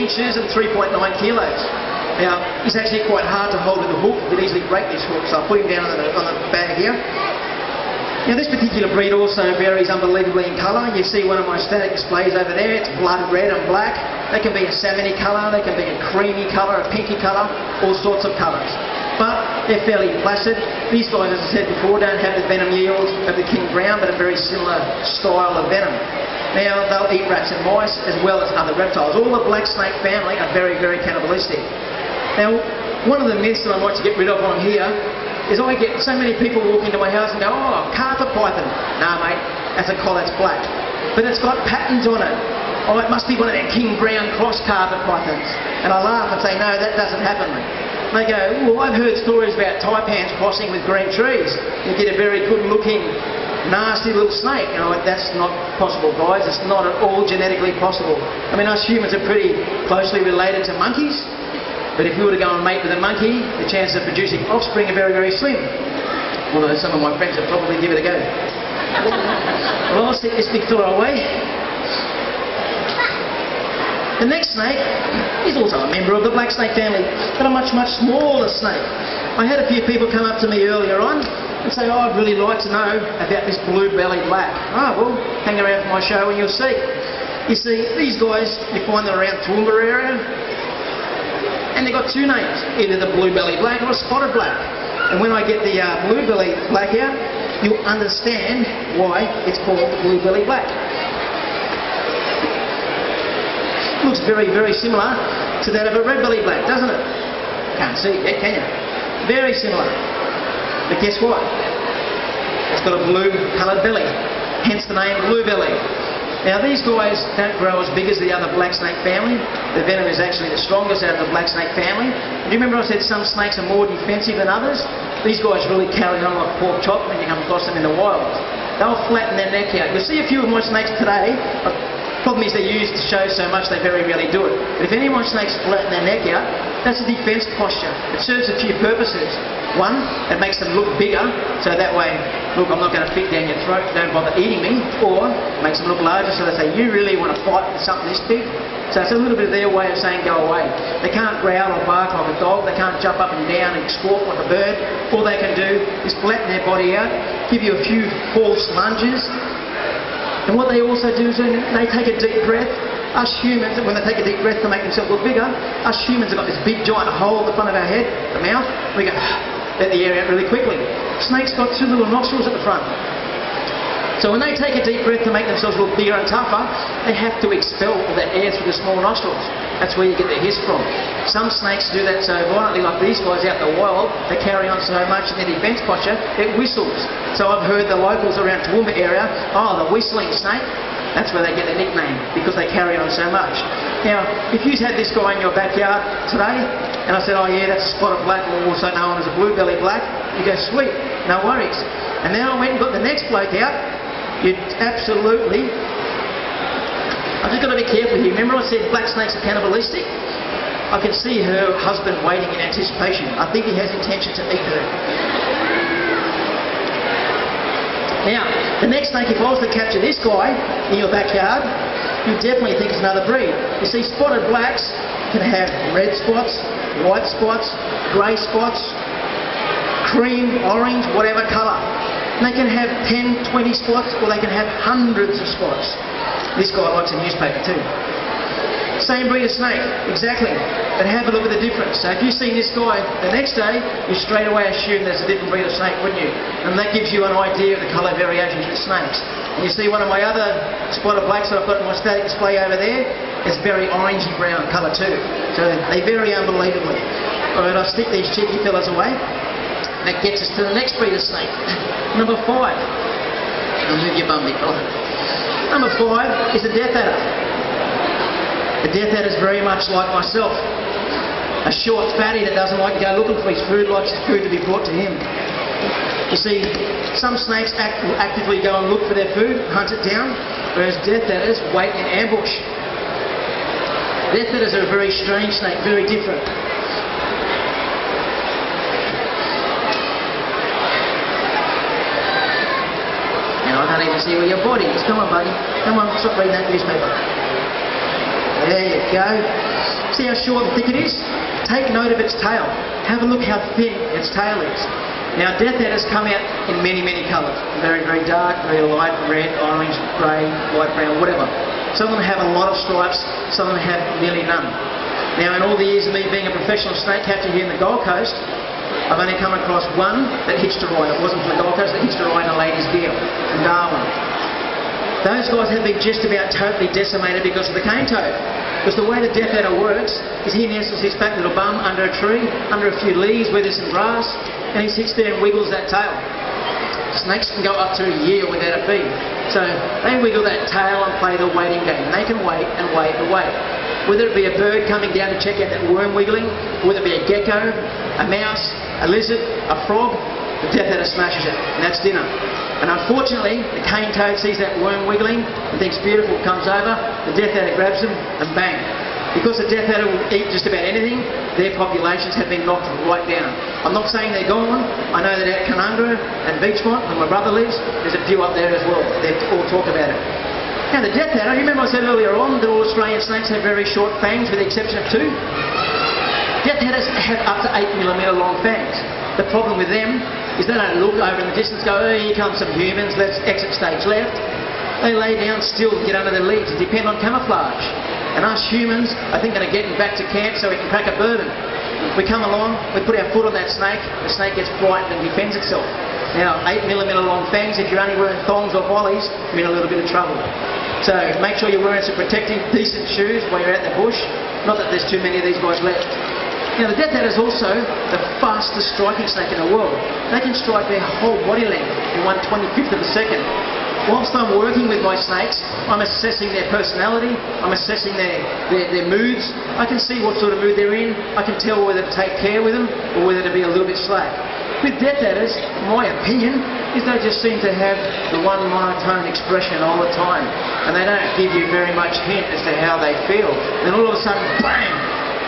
inches and 3.9 kilos. Now, he's actually quite hard to hold with the hook. You could easily break this hook, so I'll put him down on the bag here. Now, this particular breed also varies unbelievably in colour. You see one of my static displays over there. It's blood red and black. They can be a salmony colour, they can be a creamy colour, a pinky colour, all sorts of colours. But they're fairly placid. These guys, as I said before, don't have the venom yield of the king brown, but a very similar style of venom. Now, they'll eat rats and mice as well as other reptiles. All the black snake family are very, very cannibalistic. Now, one of the myths that I like to get rid of on here is I get so many people walk into my house and go, oh, carpet python. Nah, mate, that's a collar, it's black. But it's got patterns on it. Oh, it must be one of them king brown cross carpet pythons. And I laugh and say, no, that doesn't happen, mate. They go, well, I've heard stories about taipans crossing with green trees. You get a very good-looking, nasty little snake. You know, that's not possible, guys. It's not at all genetically possible. I mean, us humans are pretty closely related to monkeys. But if you were to go and mate with a monkey, the chances of producing offspring are very, very slim. Although some of my friends would probably give it a go. Well, I'll stick this big fella away. The next snake is also a member of the black snake family, but a much, much smaller snake. I had a few people come up to me earlier on and say, oh, I'd really like to know about this blue-bellied black. Ah, well, hang around for my show and you'll see. You see, these guys, you find them around Toowoomba area, and they've got two names, either the blue-bellied black or a spotted black. And when I get the blue-bellied black out, you'll understand why it's called the blue-bellied black. Looks very, very similar to that of a red-bellied black, doesn't it? Can't see it, can you? Very similar. But guess what? It's got a blue-coloured belly, hence the name blue belly. Now, these guys don't grow as big as the other black snake family. The venom is actually the strongest out of the black snake family. Do you remember I said some snakes are more defensive than others? These guys really carry on like pork chop when you come across them in the wild. They'll flatten their neck out. You'll see a few of my snakes today. Problem is they're used to show so much they very rarely do it. But if any of my snakes flatten their neck out, that's a defence posture. It serves a few purposes. One, it makes them look bigger, so that way, look, I'm not going to fit down your throat, don't bother eating me. Or, makes them look larger, so they say, you really want to fight with something this big? So it's a little bit of their way of saying go away. They can't growl or bark like a dog, they can't jump up and down and squawk like a bird. All they can do is flatten their body out, give you a few false lunges. And what they also do is when they take a deep breath, us humans, when they take a deep breath to make themselves look bigger, us humans have got this big giant hole at the front of our head, the mouth, we go, let the air out really quickly. Snakes got two little nostrils at the front. So when they take a deep breath to make themselves look bigger and tougher, they have to expel all that air through the small nostrils. That's where you get their hiss from. Some snakes do that so violently, like these guys out in the wild, they carry on so much in their defence posture, it whistles. So I've heard the locals around Toowoomba area, oh, the whistling snake, that's where they get their nickname, because they carry on so much. Now, if you had this guy in your backyard today, and I said, oh yeah, that's a spotted black, or also known as a blue-bellied black, you go, sweet, no worries. And then I went and got the next bloke out, you'd absolutely... I've just got to be careful here. Remember I said black snakes are cannibalistic? I can see her husband waiting in anticipation. I think he has intention to eat her. Now, the next snake, if I was to capture this guy in your backyard, you'd definitely think it's another breed. You see, spotted blacks can have red spots, white spots, grey spots, cream, orange, whatever colour. They can have 10, 20 spots, or they can have hundreds of spots. This guy likes a newspaper too. Same breed of snake, exactly. But have a look at the difference. So if you've seen this guy the next day, you straight away assume there's a different breed of snake, wouldn't you? And that gives you an idea of the colour variations of the snakes. And you see one of my other spotted blacks that I've got in my static display over there, it's very orangey brown colour too. So they vary unbelievably. Alright, I'll stick these cheeky fellas away. That gets us to the next breed of snake. Number 5. I'll move your bum, big fella. Number 5 is a death adder. The death adder is very much like myself. A short fatty that doesn't like to go looking for his food, likes his food to be brought to him. You see, some snakes will actively go and look for their food, hunt it down, whereas death adders wait in ambush. Death adders are a very strange snake, very different. I can't even see where your body is. Come on, buddy. Come on, stop reading that newspaper. There you go. See how short and thick it is? Take note of its tail. Have a look how thin its tail is. Now, death adders come out in many, many colours. Very, very dark, very light, red, orange, grey, light brown, whatever. Some of them have a lot of stripes, some of them have nearly none. Now, in all the years of me being a professional snake catcher here in the Gold Coast, I've only come across one that hitched a ride. It wasn't from the Gold Coast, that hitched a ride in a lady's deal from Darwin. Those guys have been just about totally decimated because of the cane toad. Because the way the death adder works is he nestles his fat little bum under a tree, under a few leaves where there's some grass, and he sits there and wiggles that tail. Snakes can go up to a year without a feed. So they wiggle that tail and play the waiting game. They can wait and wait and wait. Whether it be a bird coming down to check out that worm wiggling, whether it be a gecko, a mouse, a lizard, a frog, the death adder smashes it, and that's dinner. And unfortunately, the cane toad sees that worm wiggling and thinks beautiful, comes over, the death adder grabs them, and bang. Because the death adder will eat just about anything, their populations have been knocked right down. I'm not saying they're gone. I know that at Canungra and Beachmont, where my brother lives, there's a few up there as well. They all talk about it. Now the death adder, you remember I said earlier on that all Australian snakes have very short fangs with the exception of two? Death adders have up to 8mm long fangs. The problem with them is they don't look over in the distance, go, oh, here come some humans, let's exit stage left. They lay down still and get under their legs and depend on camouflage. And us humans, I think, are getting back to camp so we can crack a bourbon. We come along, we put our foot on that snake, the snake gets frightened and defends itself. Now, 8mm long fangs, if you're only wearing thongs or volleys, you're in a little bit of trouble. So make sure you're wearing some protective, decent shoes while you're out in the bush. Not that there's too many of these guys left. Now, the death adder is also the fastest striking snake in the world. They can strike their whole body length in 1/25th of a second. Whilst I'm working with my snakes, I'm assessing their personality, I'm assessing their moods. I can see what sort of mood they're in. I can tell whether to take care with them or whether to be a little bit slack. With death adders, my opinion is they just seem to have the one monotone expression all the time. And they don't give you very much hint as to how they feel. Then all of a sudden, bang!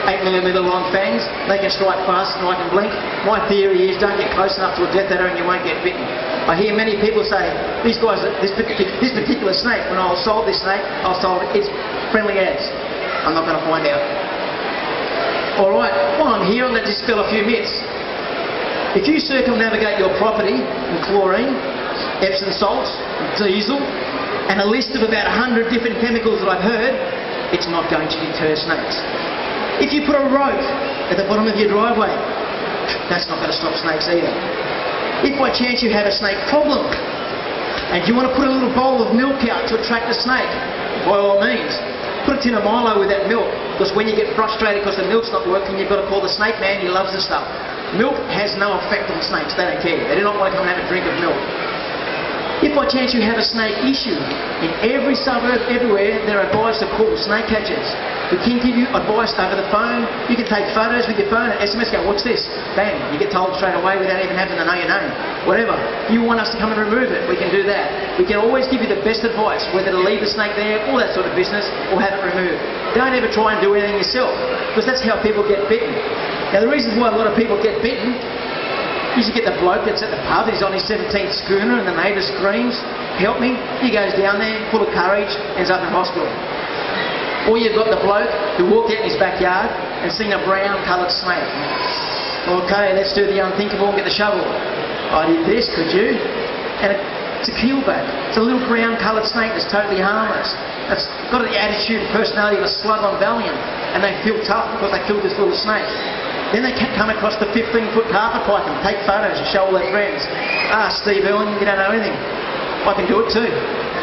8mm long fangs, they can strike fast and I can blink. My theory is don't get close enough to a death adder and you won't get bitten. I hear many people say, these guys, this particular snake, when I was sold this snake, I was told it's friendly as. I'm not going to find out. Alright, while I'm here, I'm going to dispel a few myths. If you circumnavigate your property in chlorine, Epsom salts, diesel, and a list of about 100 different chemicals that I've heard, it's not going to deter snakes. If you put a rope at the bottom of your driveway, that's not going to stop snakes either. If by chance you have a snake problem and you want to put a little bowl of milk out to attract a snake, by all means, put a tin of Milo with that milk, because when you get frustrated because the milk's not working, you've got to call the snake man, he loves the stuff. Milk has no effect on snakes, they don't care. They do not want to come and have a drink of milk. If by chance you have a snake issue, in every suburb, everywhere, they're advised to call snake catchers. We can give you advice over the phone. You can take photos with your phone and SMS, go, what's this? Bang, you get told straight away without even having to know your name. Whatever. You want us to come and remove it, we can do that. We can always give you the best advice, whether to leave the snake there, all that sort of business, or have it removed. Don't ever try and do anything yourself, because that's how people get bitten. Now the reasons why a lot of people get bitten, you should get the bloke that's at the pub, he's on his 17th schooner and the neighbour screams, help me. He goes down there, full of courage, ends up in hospital. Or you've got the bloke who walked out in his backyard and seen a brown coloured snake. Okay, let's do the unthinkable and get the shovel. I did this, could you? And it's a keelback. It's a little brown coloured snake that's totally harmless. It's got the attitude and personality of a slug on Valium. And they feel tough because they killed this little snake. Then they come across the 15-foot carpet python and take photos and show all their friends. Ah, Steve Irwin, you don't know anything. I can do it too.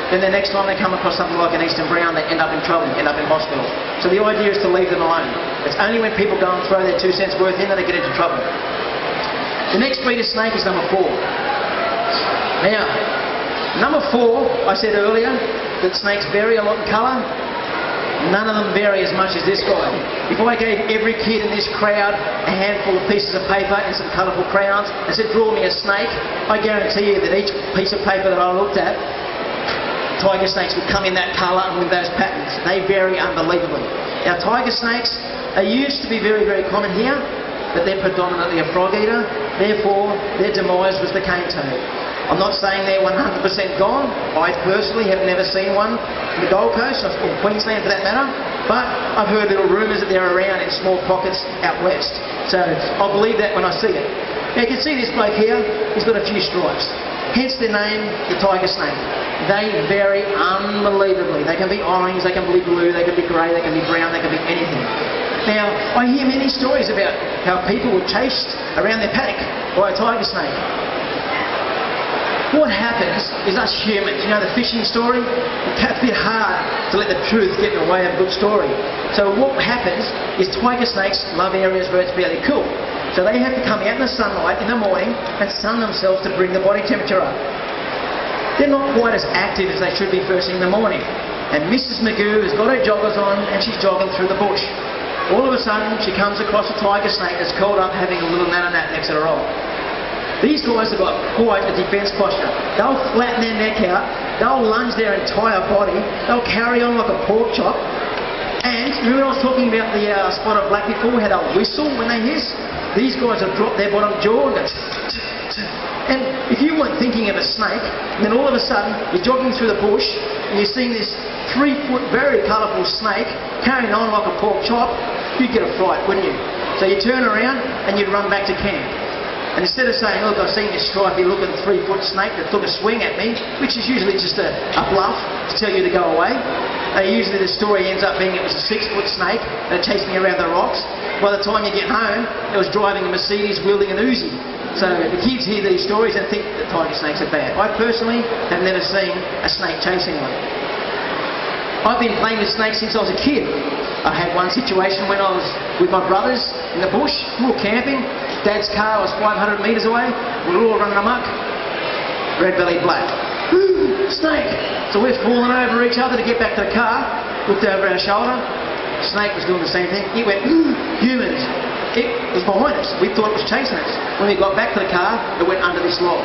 Then the next time they come across something like an eastern brown, they end up in trouble, end up in hospital. So the idea is to leave them alone. It's only when people go and throw their 2 cents worth in that they get into trouble. The next breed of snake is number 4. Now, number 4, I said earlier that snakes vary a lot in colour. None of them vary as much as this guy. If I gave every kid in this crowd a handful of pieces of paper and some colourful crayons and said, draw me a snake, I guarantee you that each piece of paper that I looked at, tiger snakes would come in that colour and with those patterns. They vary unbelievably. Now, tiger snakes are used to be very, very common here, but they're predominantly a frog eater. Therefore, their demise was the cane toad. I'm not saying they're 100% gone. I personally have never seen one in the Gold Coast, or Queensland for that matter. But I've heard little rumours that they're around in small pockets out west. So I'll believe that when I see it. Now you can see this bloke here, he's got a few stripes. Hence the name, the tiger snake. They vary unbelievably. They can be orange, they can be blue, they can be grey, they can be brown, they can be anything. Now, I hear many stories about how people were chased around their paddock by a tiger snake. What happens is us humans, you know the fishing story? It's a bit hard to let the truth get in the way of a good story. So what happens is tiger snakes love areas where it's fairly cool. So they have to come out in the sunlight in the morning and sun themselves to bring the body temperature up. They're not quite as active as they should be first thing in the morning. And Mrs. Magoo has got her joggers on and she's jogging through the bush. All of a sudden she comes across a tiger snake that's curled up having a little nana-nat next to the roll. These guys have got quite a defence posture. They'll flatten their neck out, they'll lunge their entire body, they'll carry on like a pork chop. And remember I was talking about the spotted black before, how they'll whistle when they hiss? These guys will drop their bottom jaw and go and if you weren't thinking of a snake, and then all of a sudden you're jogging through the bush and you're seeing this 3-foot very colourful snake carrying on like a pork chop, you'd get a fright, wouldn't you? So you turn around and you'd run back to camp. And instead of saying, look, I've seen this stripy looking 3-foot snake that took a swing at me, which is usually just a bluff to tell you to go away. Usually the story ends up being it was a 6-foot snake that chased me around the rocks. By the time you get home, it was driving a Mercedes wielding an Uzi. So the kids hear these stories and think that tiger snakes are bad. I personally have never seen a snake chasing one. I've been playing with snakes since I was a kid. I had one situation when I was with my brothers in the bush, we were camping. Dad's car was 500 metres away, we were all running amok. Red-bellied black. Ooh, snake! So we're falling over each other to get back to the car, looked over our shoulder, snake was doing the same thing. It went, ooh, humans. It was behind us. We thought it was chasing us. When we got back to the car, it went under this log.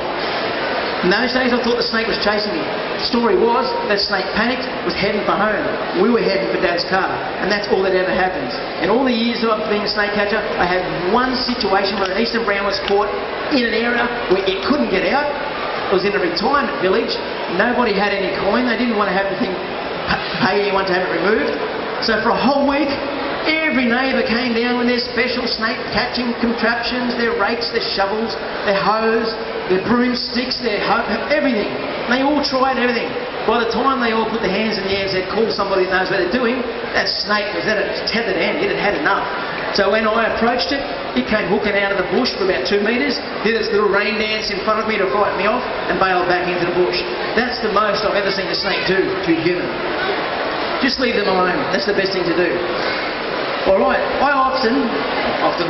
In those days I thought the snake was chasing me. The story was that snake panicked, was heading for home. We were heading for Dad's car, and that's all that ever happens. In all the years that I've been a snake catcher, I had one situation where an eastern brown was caught in an area where it couldn't get out. It was in a retirement village. Nobody had any coin. They didn't want to have anything, pay anyone to have it removed. So for a whole week, every neighbour came down with their special snake catching contraptions, their rakes, their shovels, their hose, their broomsticks, their everything. They all tried everything. By the time they all put their hands in the air and said, call somebody that knows what they're doing, that snake was at its tethered end. It had had enough. So when I approached it, it came hooking out of the bush for about 2 metres, did its little rain dance in front of me to frighten me off, and bailed back into the bush. That's the most I've ever seen a snake do to a human. Just leave them alone. That's the best thing to do. Alright, I often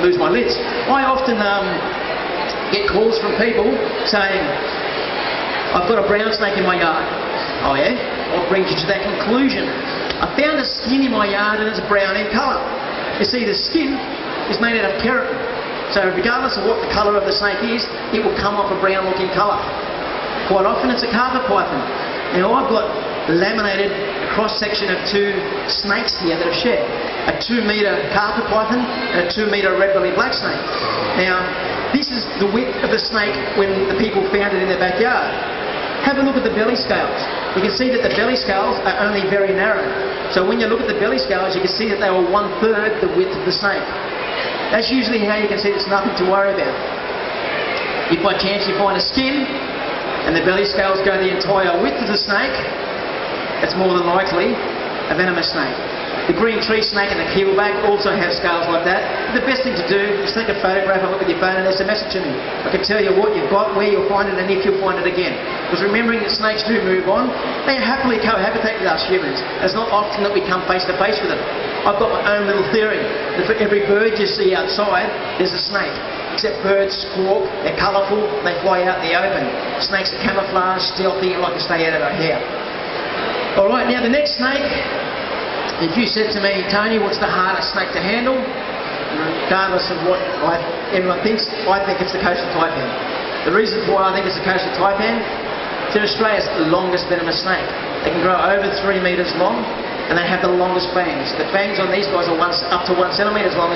lose my lids. I often get calls from people saying, I've got a brown snake in my yard. Oh yeah? What brings you to that conclusion? I found a skin in my yard and it's brown in colour. You see, the skin is made out of keratin. So regardless of what the colour of the snake is, it will come off a brown looking colour. Quite often it's a carpet python. Now I've got laminated cross-section of 2 snakes here that have shed. A 2-metre carpet python and a 2-metre red-bellied black snake. Now, this is the width of the snake when the people found it in their backyard. Have a look at the belly scales. You can see that the belly scales are only very narrow. So when you look at the belly scales, you can see that they were 1/3 the width of the snake. That's usually how you can see there's nothing to worry about. If by chance you find a skin and the belly scales go the entire width of the snake, it's more than likely a venomous snake. The green tree snake and the keelback also have scales like that. The best thing to do is take a photograph of it with your phone and there's a message to me. I can tell you what you've got, where you'll find it, and if you'll find it again. Because remembering that snakes do move on, they happily cohabitate with us humans. It's not often that we come face to face with them. I've got my own little theory that for every bird you see outside, there's a snake. Except birds squawk, they're colourful, they fly out in the open. Snakes are camouflaged, stealthy, and like to stay out of our hair. Alright, now the next snake, if you said to me, Tony, what's the hardest snake to handle? Regardless of what everyone thinks, I think it's the coastal taipan. The reason why I think it's the coastal taipan, it's Australia's longest venomous snake. They can grow over 3 metres long and they have the longest fangs. The fangs on these guys are up to 1 centimetre long.